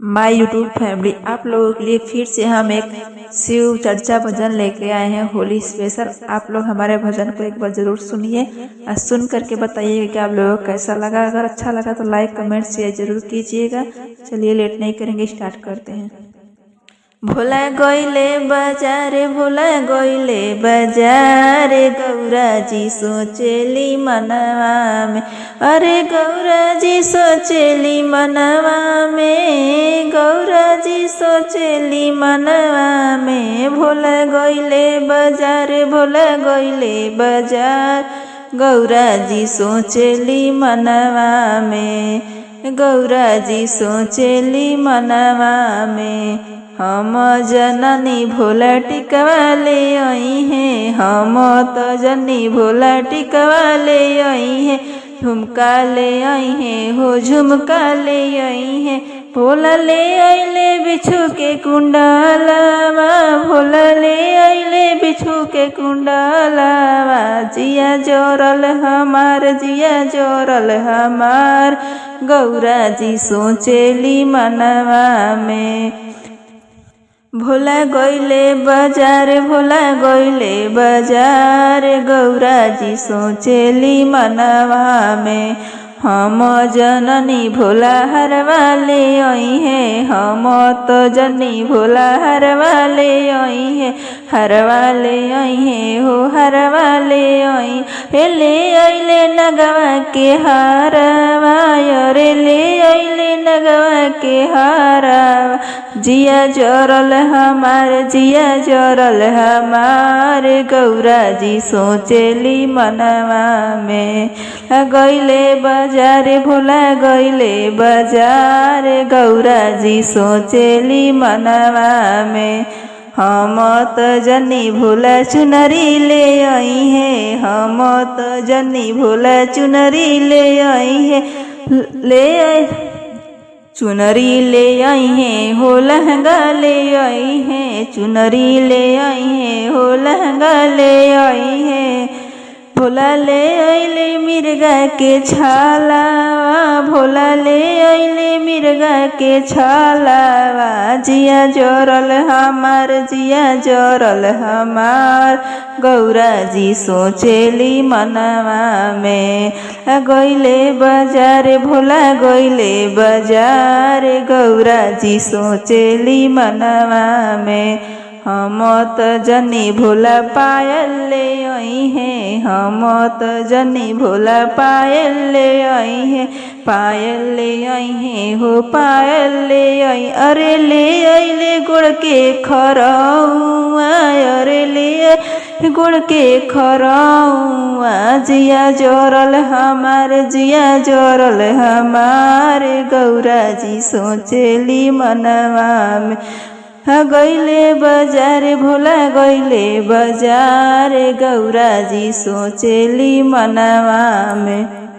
माय YouTube family, आप लोगों के लिए फिर से हम एक शिव चर्चा भजन लेके आए हैं होली स्पेशल। आप लोग हमारे भजन को एक बार जरूर सुनिए और सुन करके बताइएगा कि आप लोगों को कैसा लगा। अगर अच्छा लगा तो लाइक कमेंट शेयर जरूर कीजिएगा। चलिए लेट नहीं करेंगे, स्टार्ट करते हैं। भोला गइले बाजारे, भोला गइले बाजारे, गौरा जी सोचेली मनवा में। अरे गौरा जी सोचेली मनवा में, गौरा जी सोचेली मनवा में। भोला गइले बाजारे, भोला गइले बाजार, गौरा जी सोचेली मनवा में, गौरा जी सोचेली मनवा में। हम जननी भोला टिकवा ले आई हैं, हम तो जनी भोला टिकवा ले आई हैं। झुमका ले आई हैं हो, झुमका ले आई हैं। भोला ले आइले बिछू के कुंडलावा, भोला ले आइले बिछू के कुंडलावा। जिया जोरल हमार, जिया जोरल हमार, गौरा जी सोचेली मनवा में। भोला गइले बाजार, भोला गइले बाजार, गौरा जी सोचेली मनवा में। हम जननी भोला हरवा ले आई हैं, हम तो जनी भोला हरवा ले आई हैं। हरवा ले आई हैं हो, हरवा ले आई। ले आइले नगवा के हारवा, अरे ले आइले नगवा के हारवा। जिया जोरल हमार, जिया जोरल हमार, गौरा जी सोचेली मनवा में। गइले बाजार, भोला गइले बाजार, गौरा जी सोचेली मनवा में। हम तो जनी भोला चुनरी ले आई हैं, हम तो जनी भोला चुनरी ले आई हैं। ले आई चुनरी ले आई हैं हो, लहंगा ले आई हैं। चुनरी ले आई हैं हो, लहंगा ले आई हैं। भोला ले आइले मिर्गा के छालावा, भोला ले आइले मिर्गा के छालावा। जिया जोरल हमार, जिया जोरल हमार, गौरा जी सोचेली मनवा में। गइले बाजार, भोला गइले बाजार, गौरा जी सोचेली मनवा में। हम तो जनी भोला पायल ले आई हैं, हम तो जनी भोला पायल ले आई हैं। पायल ले आई हैं हो, पायल ले आई। अरे ले आइले गुड़ के खरौआ, अरे ले गुड़ के खरौआ। जिया जोरल हमार, जिया जोरल हमार, गौरा जी सोचेली मनवा में। गइले बाजार, भोला गइले बाजार, गौरा जी सोचेली मनवा में।